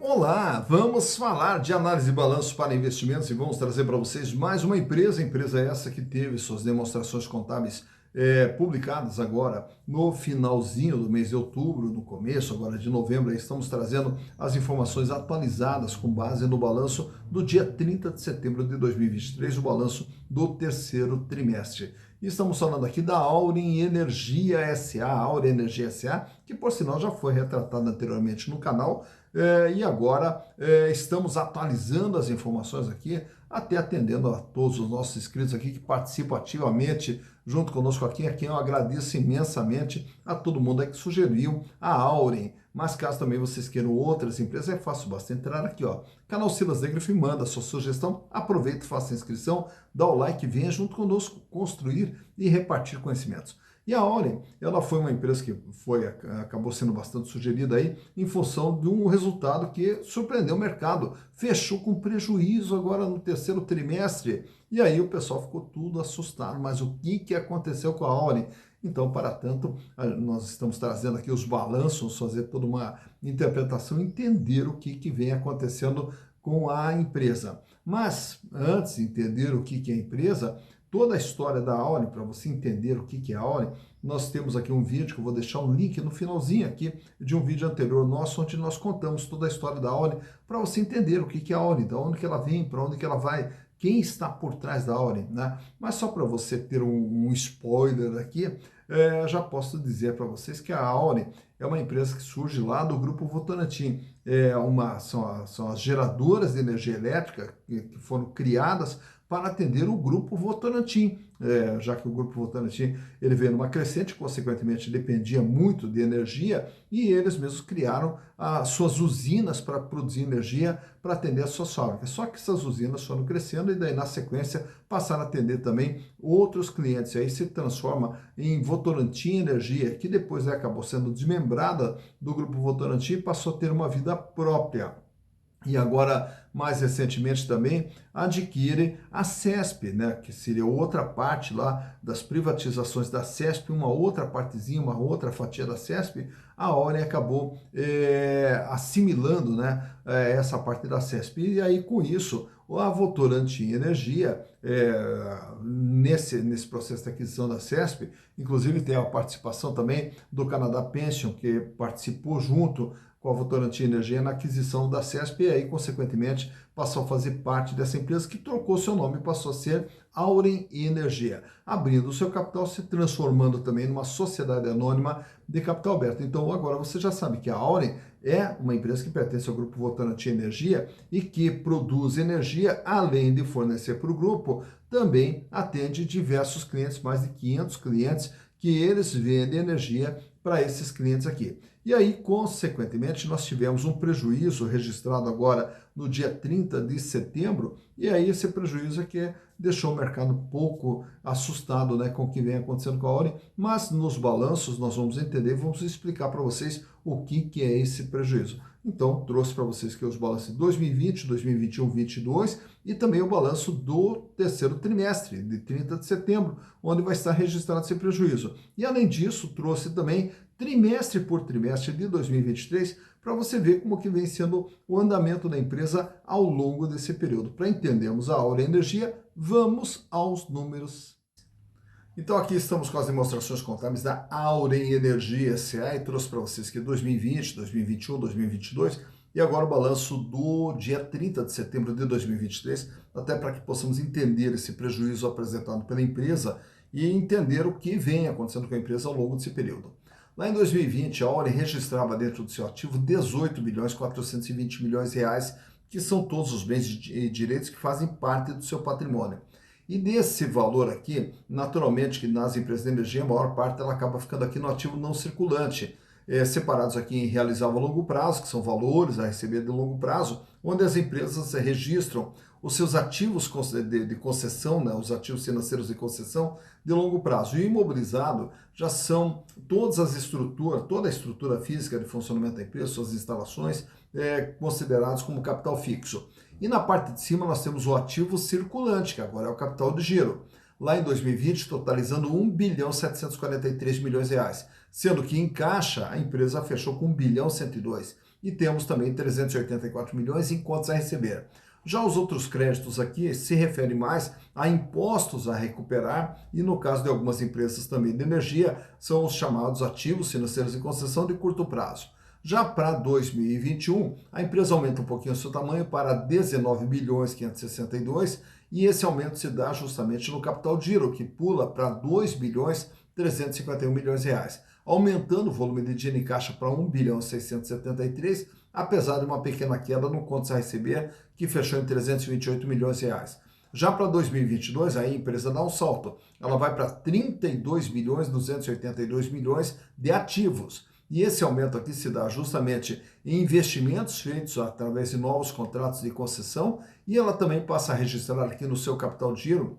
Olá, vamos falar de análise de balanço para investimentos e vamos trazer para vocês mais uma empresa essa que teve suas demonstrações contábeis publicadas agora no finalzinho do mês de outubro, no começo agora de novembro. Aí estamos trazendo as informações atualizadas com base no balanço do dia 30 de setembro de 2023, o balanço do terceiro trimestre. E estamos falando aqui da Auren Energia SA, Auren Energia SA, que por sinal já foi retratada anteriormente no canal, e agora estamos atualizando as informações aqui, até atendendo a todos os nossos inscritos aqui que participam ativamente junto conosco aqui, a quem eu agradeço imensamente a todo mundo aí que sugeriu a Auren. Mas caso também vocês queiram outras empresas, é fácil, basta entrar aqui, ó, canal Silas Negrif, manda a sua sugestão, aproveita e faça a inscrição, dá o like, venha junto conosco construir e repartir conhecimentos. E a Auren, ela foi uma empresa que acabou sendo bastante sugerida aí em função de um resultado que surpreendeu o mercado. Fechou com prejuízo agora no terceiro trimestre. E aí o pessoal ficou tudo assustado. Mas o que aconteceu com a Auren? Então, para tanto, nós estamos trazendo aqui os balanços, fazer toda uma interpretação, entender o que vem acontecendo com a empresa. Mas, antes de entender o que é a empresa, toda a história da Auren, para você entender o que é a Auren, nós temos aqui um vídeo que eu vou deixar um link no finalzinho aqui de um vídeo anterior nosso, onde nós contamos toda a história da Auren, para você entender o que é a Auren, de onde que ela vem, para onde que ela vai, quem está por trás da Auren, né? Mas só para você ter um spoiler aqui, já posso dizer para vocês que a Auren é uma empresa que surge lá do Grupo Votorantim. São as geradoras de energia elétrica que foram criadas para atender o Grupo Votorantim, já que o Grupo Votorantim ele veio numa crescente, consequentemente dependia muito de energia, e eles mesmos criaram as suas usinas para produzir energia para atender as suas fábricas. Só que essas usinas foram crescendo e daí na sequência passaram a atender também outros clientes. E aí se transforma em Votorantim Energia, que depois acabou sendo desmembrada do Grupo Votorantim e passou a ter uma vida própria. E agora, mais recentemente também, adquire a CESP, né, que seria outra parte lá das privatizações da CESP, uma outra partezinha, uma outra fatia da CESP, a Auren acabou assimilando, né, essa parte da CESP. E aí, com isso, a Votorantim Energia, nesse processo de aquisição da CESP, inclusive tem a participação também do Canadá Pension, que participou junto com a Votorantim Energia na aquisição da CESP, e aí, consequentemente, passou a fazer parte dessa empresa que trocou seu nome e passou a ser Auren Energia, abrindo o seu capital, se transformando também numa sociedade anônima de capital aberto. Então, agora você já sabe que a Auren é uma empresa que pertence ao Grupo Votorantim Energia e que produz energia, além de fornecer para o grupo, também atende diversos clientes, mais de 500 clientes, que eles vendem energia para esses clientes aqui. E aí, consequentemente, nós tivemos um prejuízo registrado agora no dia 30 de setembro, e aí esse prejuízo aqui deixou o mercado um pouco assustado, né, com o que vem acontecendo com a Auren, mas nos balanços nós vamos entender, vamos explicar para vocês o que é esse prejuízo. Então, trouxe para vocês aqui os balanços de 2020, 2021, 2022 e também o balanço do terceiro trimestre, de 30 de setembro, onde vai estar registrado esse prejuízo. E além disso, trouxe também trimestre por trimestre de 2023, para você ver como que vem sendo o andamento da empresa ao longo desse período. Para entendermos a Auren Energia, vamos aos números. Então aqui estamos com as demonstrações contábeis da Auren Energia SA e trouxe para vocês que 2020, 2021, 2022 e agora o balanço do dia 30 de setembro de 2023, até para que possamos entender esse prejuízo apresentado pela empresa e entender o que vem acontecendo com a empresa ao longo desse período. Lá em 2020, a Auren registrava dentro do seu ativo 18 bilhões 420 milhões de reais, que são todos os bens e direitos que fazem parte do seu patrimônio. E desse valor aqui, naturalmente que nas empresas de energia, a maior parte ela acaba ficando aqui no ativo não circulante, separados aqui em realizável a longo prazo, que são valores a receber de longo prazo, onde as empresas registram os seus ativos de concessão, né, os ativos financeiros de concessão de longo prazo. E o imobilizado já são todas as estruturas, toda a estrutura física de funcionamento da empresa, suas instalações, considerados como capital fixo. E na parte de cima nós temos o ativo circulante, que agora é o capital de giro. Lá em 2020, totalizando 1 bilhão 743 milhões de reais, sendo que em caixa a empresa fechou com 1 bilhão 102. e temos também 384 milhões em contas a receber. Já os outros créditos aqui se referem mais a impostos a recuperar e, no caso de algumas empresas também de energia, são os chamados ativos financeiros em concessão de curto prazo. Já para 2021, a empresa aumenta um pouquinho o seu tamanho para 19 bilhões 562 e esse aumento se dá justamente no capital giro, que pula para 2 bilhões 351 milhões de reais, aumentando o volume de dinheiro em caixa para 1 bilhão 673, apesar de uma pequena queda no contas a receber, que fechou em 328 milhões de reais. Já para 2022, aí a empresa dá um salto. Ela vai para 32 bilhões 282 milhões de ativos. E esse aumento aqui se dá justamente em investimentos feitos através de novos contratos de concessão e ela também passa a registrar aqui no seu capital de giro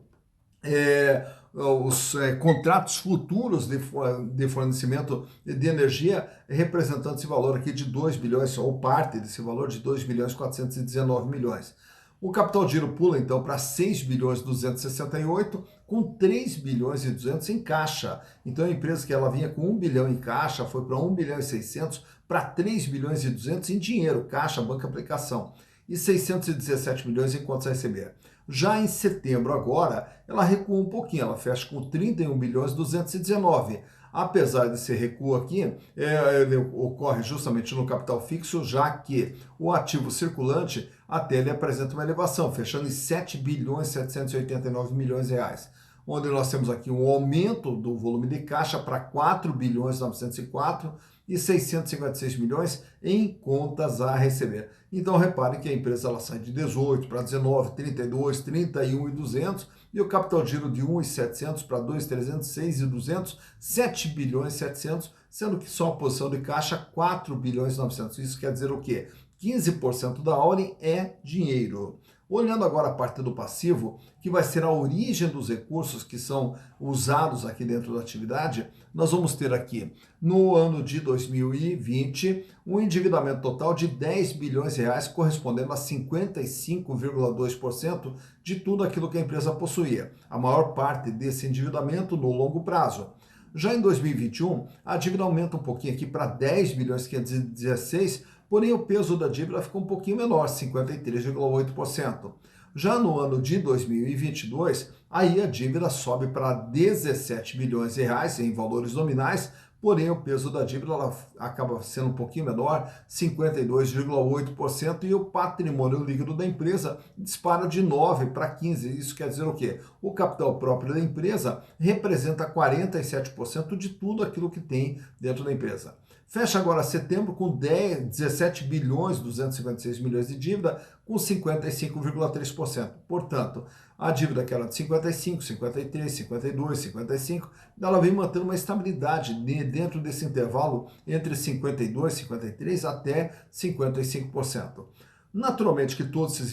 os contratos futuros de fornecimento de energia, representando esse valor aqui de 2 bilhões, ou parte desse valor de 2 bilhões 419 milhões. O capital de giro pula então para 6 bilhões 268, com 3 bilhões e 200 em caixa. Então a empresa que ela vinha com 1 bilhão em caixa foi para 1 bilhão e 600 para 3 bilhões e 200 em dinheiro, caixa, banca, aplicação, e 617 milhões em contas a receber. Já em setembro agora, ela recua um pouquinho, ela fecha com 31 bilhões 219. Apesar desse recuo aqui, ele ocorre justamente no capital fixo, já que o ativo circulante até ele apresenta uma elevação, fechando em 7 bilhões 789 milhões de reais, onde nós temos aqui um aumento do volume de caixa para 4 bilhões 904 e 656 milhões em contas a receber. Então repare que a empresa ela sai de 18 para 19, 32, 31 e 200 e o capital de giro de 1,700 para 2,300, 6,200, 7 bilhões 700, sendo que só a posição de caixa 4 bilhões 900. Isso quer dizer o quê? 15% da ordem é dinheiro. Olhando agora a parte do passivo, que vai ser a origem dos recursos que são usados aqui dentro da atividade, nós vamos ter aqui, no ano de 2020, um endividamento total de 10 bilhões de reais, correspondendo a 55,2% de tudo aquilo que a empresa possuía. A maior parte desse endividamento no longo prazo. Já em 2021, a dívida aumenta um pouquinho aqui para 10 bilhões 516, porém o peso da dívida ficou um pouquinho menor, 53,8%. Já no ano de 2022, aí a dívida sobe para 17 bilhões de reais em valores nominais, porém o peso da dívida ela acaba sendo um pouquinho menor, 52,8%, e o patrimônio líquido da empresa dispara de 9 para 15. Isso quer dizer o quê? O capital próprio da empresa representa 47% de tudo aquilo que tem dentro da empresa. Fecha agora setembro com 17 bilhões 256 milhões de dívida, com 55,3%. Portanto, a dívida que era de 55, 53, 52, 55, ela vem mantendo uma estabilidade dentro desse intervalo entre 52, 53 até 55%. Naturalmente que todos esses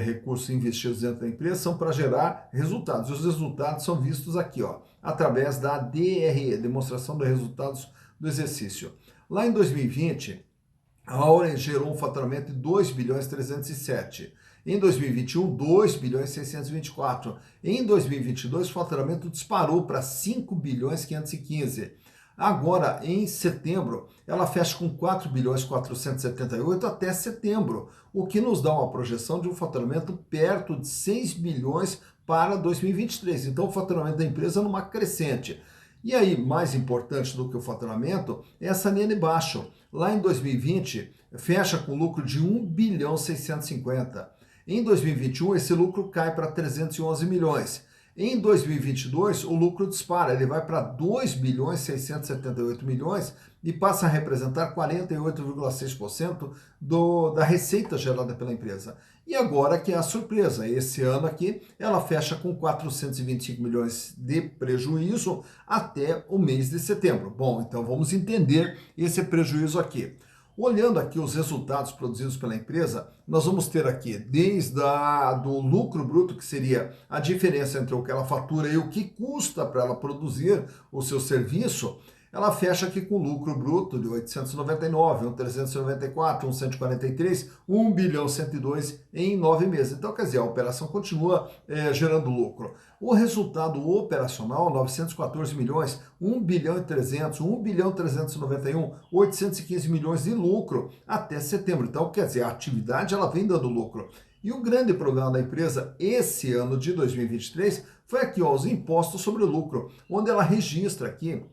recursos investidos dentro da empresa são para gerar resultados. E os resultados são vistos aqui, ó, através da DRE, Demonstração de Resultados do Exercício. Lá em 2020, a Orange gerou um faturamento de 2 bilhões 307. Em 2021, 2 bilhões 624. Em 2022, o faturamento disparou para 5 bilhões 515. Agora, em setembro, ela fecha com 4 bilhões 478 até setembro, o que nos dá uma projeção de um faturamento perto de 6 bilhões para 2023. Então, o faturamento da empresa numa crescente. E aí, mais importante do que o faturamento, é essa linha de baixo. Lá em 2020, fecha com lucro de 1 bilhão 650. Em 2021, esse lucro cai para 311 milhões. Em 2022, o lucro dispara, ele vai para 2 bilhões 678 milhões e passa a representar 48,6% da receita gerada pela empresa. E agora que é a surpresa, esse ano aqui ela fecha com 425 milhões de prejuízo até o mês de setembro. Bom, então vamos entender esse prejuízo aqui. Olhando aqui os resultados produzidos pela empresa, nós vamos ter aqui desde do lucro bruto, que seria a diferença entre o que ela fatura e o que custa para ela produzir o seu serviço, ela fecha aqui com lucro bruto de 899, 394, 143, 1 bilhão 102 em 9 meses. Então, quer dizer, a operação continua gerando lucro. O resultado operacional, 914 milhões, 1 bilhão e 300, 1 bilhão 391, 815 milhões de lucro até setembro. Então, quer dizer, a atividade ela vem dando lucro. E o grande problema da empresa esse ano de 2023 foi aqui, ó, os impostos sobre o lucro, onde ela registra aqui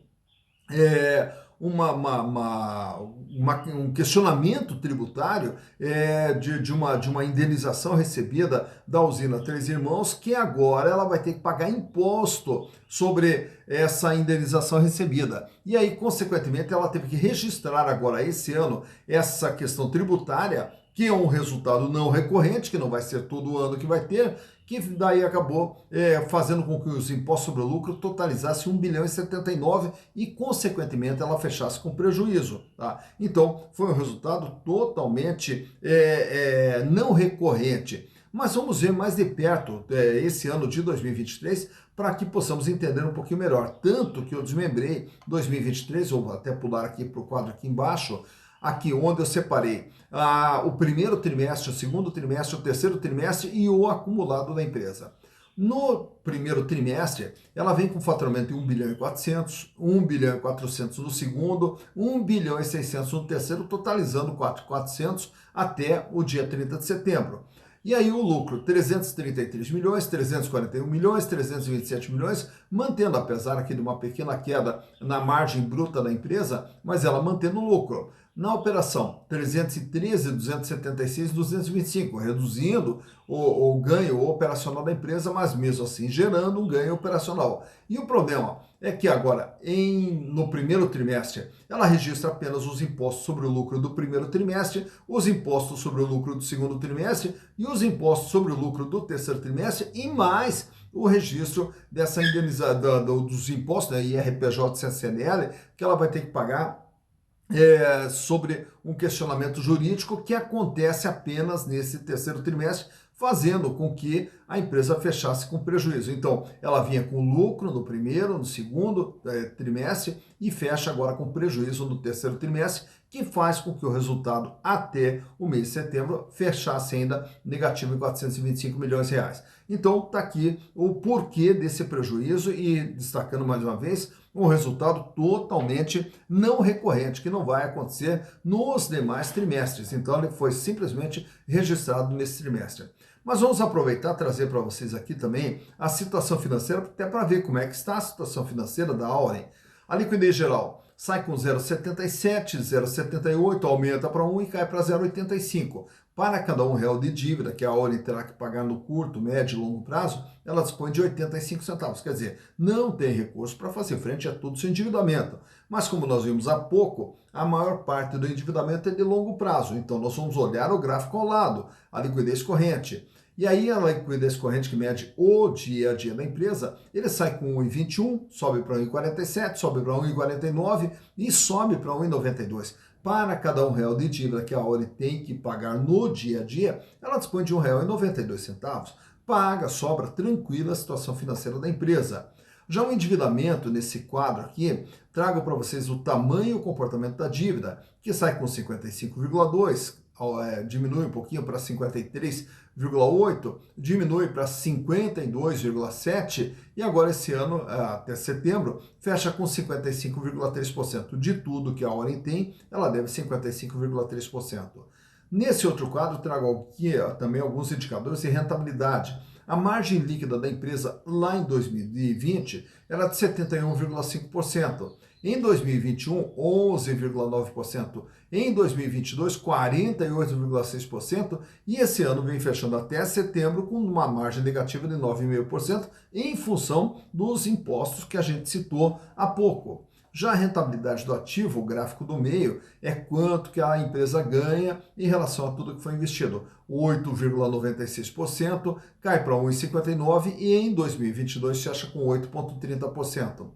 um questionamento tributário de uma indenização recebida da usina Três Irmãos, que agora ela vai ter que pagar imposto sobre essa indenização recebida. E aí, consequentemente, ela teve que registrar agora, esse ano, essa questão tributária, que é um resultado não recorrente, que não vai ser todo ano que vai ter, que daí acabou fazendo com que os impostos sobre o lucro totalizassem 1 bilhão e 79 e, consequentemente, ela fechasse com prejuízo. Tá? Então, foi um resultado totalmente não recorrente. Mas vamos ver mais de perto esse ano de 2023 para que possamos entender um pouquinho melhor. Tanto que eu desmembrei 2023, vou até pular aqui para o quadro aqui embaixo, aqui onde eu separei o primeiro trimestre, o segundo trimestre, o terceiro trimestre e o acumulado da empresa. No primeiro trimestre, ela vem com faturamento de 1 bilhão e 400, 1 bilhão e 400 no segundo, 1 bilhão e 600 no terceiro, totalizando 4.400 até o dia 30 de setembro. E aí o lucro, 333 milhões, 341 milhões, 327 milhões, mantendo, apesar aqui de uma pequena queda na margem bruta da empresa, mas ela mantendo o lucro. Na operação, 313, 276, 225, reduzindo o ganho operacional da empresa, mas mesmo assim gerando um ganho operacional. E o problema é que agora, no primeiro trimestre, ela registra apenas os impostos sobre o lucro do primeiro trimestre, os impostos sobre o lucro do segundo trimestre e os impostos sobre o lucro do terceiro trimestre e mais o registro dessa indenização dos impostos, né, IRPJ e CCNL, que ela vai ter que pagar sobre um questionamento jurídico que acontece apenas nesse terceiro trimestre, fazendo com que a empresa fechasse com prejuízo. Então, ela vinha com lucro no primeiro, no segundo trimestre e fecha agora com prejuízo no terceiro trimestre, que faz com que o resultado até o mês de setembro fechasse ainda negativo em 425 milhões de reais. Então, está aqui o porquê desse prejuízo e destacando mais uma vez, um resultado totalmente não recorrente, que não vai acontecer nos demais trimestres. Então, ele foi simplesmente registrado nesse trimestre. Mas vamos aproveitar e trazer para vocês aqui também a situação financeira, até para ver como é que está a situação financeira da Auren. A liquidez geral sai com 0,77, 0,78, aumenta para 1 e cai para 0,85. Para cada R$1 de dívida que a Auren terá que pagar no curto, médio e longo prazo, ela dispõe de 85 centavos. Quer dizer, não tem recurso para fazer frente a todo o seu endividamento. Mas como nós vimos há pouco, a maior parte do endividamento é de longo prazo. Então nós vamos olhar o gráfico ao lado, a liquidez corrente. E aí a liquidez corrente que mede o dia a dia da empresa, ele sai com 1,21, sobe para 1,47, sobe para 1,49 e sobe para 1,92. Para cada R$1 de dívida que a Auren tem que pagar no dia a dia, ela dispõe de R$1,92. Paga, sobra tranquila a situação financeira da empresa. Já o endividamento, nesse quadro aqui, trago para vocês o tamanho e o comportamento da dívida, que sai com 55,2, diminui um pouquinho para 53,8, diminui para 52,7 e agora esse ano, até setembro, fecha com 55,3%. De tudo que a Auren tem, ela deve 55,3%. Nesse outro quadro, trago aqui também alguns indicadores de rentabilidade. A margem líquida da empresa lá em 2020 era de 71,5%. Em 2021, 11,9%. Em 2022, 48,6%. E esse ano vem fechando até setembro com uma margem negativa de 9,5% em função dos impostos que a gente citou há pouco. Já a rentabilidade do ativo, o gráfico do meio, é quanto que a empresa ganha em relação a tudo que foi investido. 8,96%, cai para 1,59% e em 2022 fecha com 8,30%.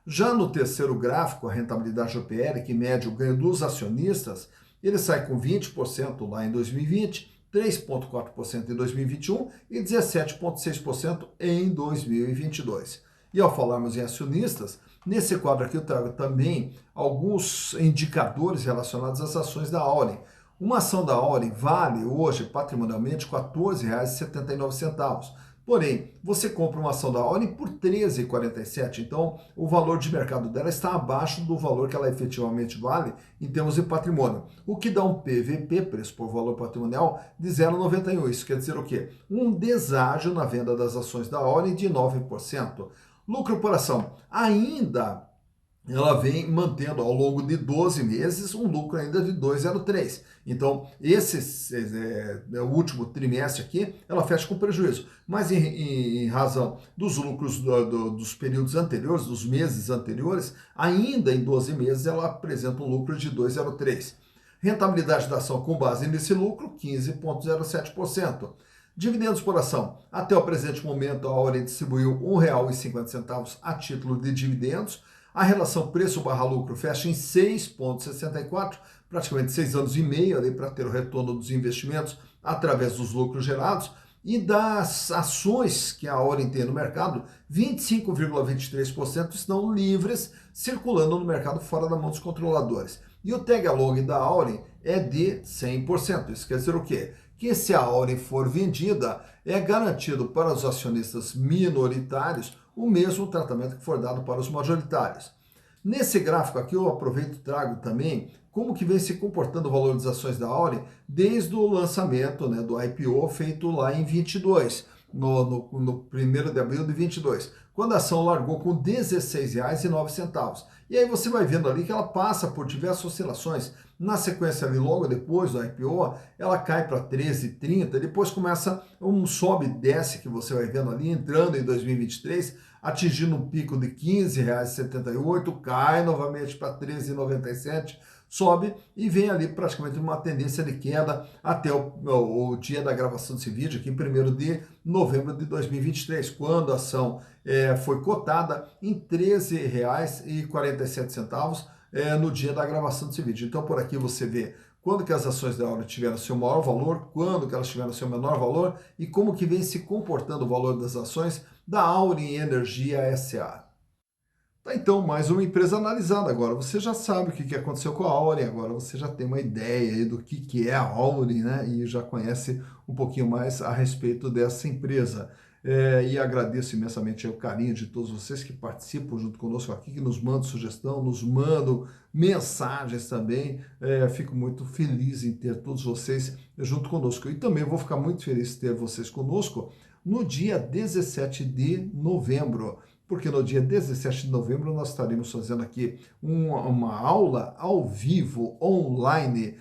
Já no terceiro gráfico, a rentabilidade do PL, que mede o ganho dos acionistas, ele sai com 20% lá em 2020, 3,4% em 2021 e 17,6% em 2022. E ao falarmos em acionistas, nesse quadro aqui eu trago também alguns indicadores relacionados às ações da Auren. Uma ação da Auren vale hoje, patrimonialmente, R$ 14,79. Porém, você compra uma ação da Auren por R$ 13,47, então o valor de mercado dela está abaixo do valor que ela efetivamente vale em termos de patrimônio, o que dá um PVP, preço por valor patrimonial, de 0,91. Isso quer dizer o quê? Um deságio na venda das ações da Auren de 9%. Lucro por ação, ainda ela vem mantendo ao longo de 12 meses um lucro ainda de 2,03. Então, o último trimestre aqui, ela fecha com prejuízo. Mas em razão dos lucros dos períodos anteriores, dos meses anteriores, ainda em 12 meses ela apresenta um lucro de 2,03. Rentabilidade da ação com base nesse lucro, 15,07%. Dividendos por ação. Até o presente momento, a Auren distribuiu R$ 1,50 a título de dividendos. A relação preço/lucro fecha em 6,64, praticamente 6 anos e meio ali para ter o retorno dos investimentos através dos lucros gerados. E das ações que a Auren tem no mercado, 25,23% estão livres, circulando no mercado fora da mão dos controladores. E o tag along da Auren é de 100%. Isso quer dizer o quê? Que se a Auren for vendida, é garantido para os acionistas minoritários o mesmo tratamento que for dado para os majoritários. Nesse gráfico aqui eu aproveito e trago também como que vem se comportando o valor das ações da Auren desde o lançamento, né, do IPO feito lá em 22, no 1º de abril de 22, quando a ação largou com R$ 16,09. E aí você vai vendo ali que ela passa por diversas oscilações. Na sequência ali, logo depois do IPO, ela cai para 13,30, depois começa um sobe e desce que você vai vendo ali, entrando em 2023, atingindo um pico de R$ 15,78, cai novamente para 13,97, sobe e vem ali praticamente uma tendência de queda até o dia da gravação desse vídeo, aqui em 1º de novembro de 2023, quando a ação foi cotada em R$ 13,47 no dia da gravação desse vídeo. Então por aqui você vê quando que as ações da Auren tiveram seu maior valor, quando que elas tiveram seu menor valor e como que vem se comportando o valor das ações da Auren Energia S.A. Tá, então, mais uma empresa analisada. Agora você já sabe o que aconteceu com a Auren, agora você já tem uma ideia aí do que é a Auren, né? E já conhece um pouquinho mais a respeito dessa empresa. E agradeço imensamente o carinho de todos vocês que participam junto conosco aqui, que nos mandam sugestão, nos mandam mensagens também. Fico muito feliz em ter todos vocês junto conosco. E também vou ficar muito feliz de ter vocês conosco no dia 17 de novembro. Porque no dia 17 de novembro nós estaremos fazendo aqui uma aula ao vivo, online,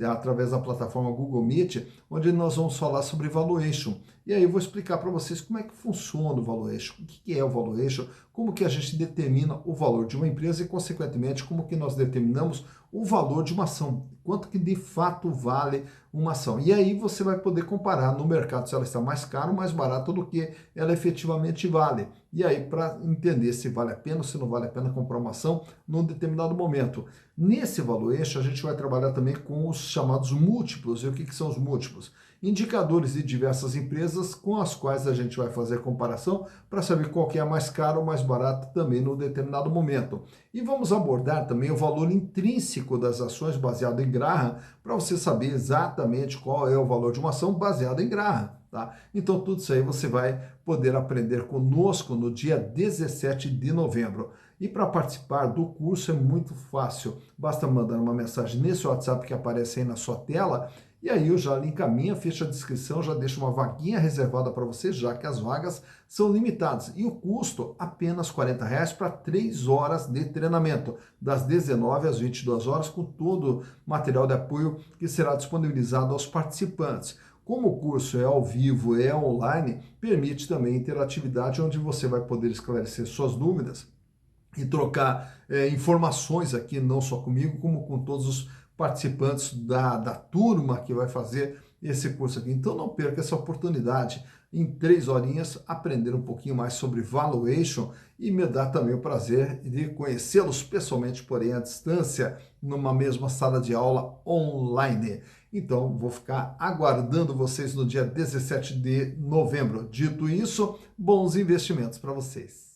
através da plataforma Google Meet, onde nós vamos falar sobre valuation. E aí eu vou explicar para vocês como é que funciona o valuation, o que é o valuation, como que a gente determina o valor de uma empresa e, consequentemente, como que nós determinamos o valor de uma ação, quanto que de fato vale uma ação. E aí você vai poder comparar no mercado se ela está mais cara ou mais barata do que ela efetivamente vale. E aí para entender se vale a pena ou se não vale a pena comprar uma ação num determinado momento. Nesse valuation a gente vai trabalhar também com os chamados múltiplos. E o que são os múltiplos? Indicadores de diversas empresas com as quais a gente vai fazer comparação para saber qual que é a mais cara ou mais barata também num determinado momento. E vamos abordar também o valor intrínseco das ações baseado em Graham, para você saber exatamente qual é o valor de uma ação baseada em Graham. Tá? Então tudo isso aí você vai poder aprender conosco no dia 17 de novembro. E para participar do curso é muito fácil, basta mandar uma mensagem nesse WhatsApp que aparece aí na sua tela, e aí eu já lhe encaminho, fecho a descrição, já deixo uma vaguinha reservada para você, já que as vagas são limitadas. E o custo apenas R$ 40 para 3 horas de treinamento, das 19 às 22 horas, com todo o material de apoio que será disponibilizado aos participantes. Como o curso é ao vivo, é online, permite também interatividade, onde você vai poder esclarecer suas dúvidas e trocar informações aqui, não só comigo, como com todos os participantes da turma que vai fazer esse curso aqui. Então não perca essa oportunidade, em 3 horinhas, aprender um pouquinho mais sobre valuation e me dá também o prazer de conhecê-los pessoalmente, porém à distância, numa mesma sala de aula online. Então vou ficar aguardando vocês no dia 17 de novembro. Dito isso, bons investimentos para vocês.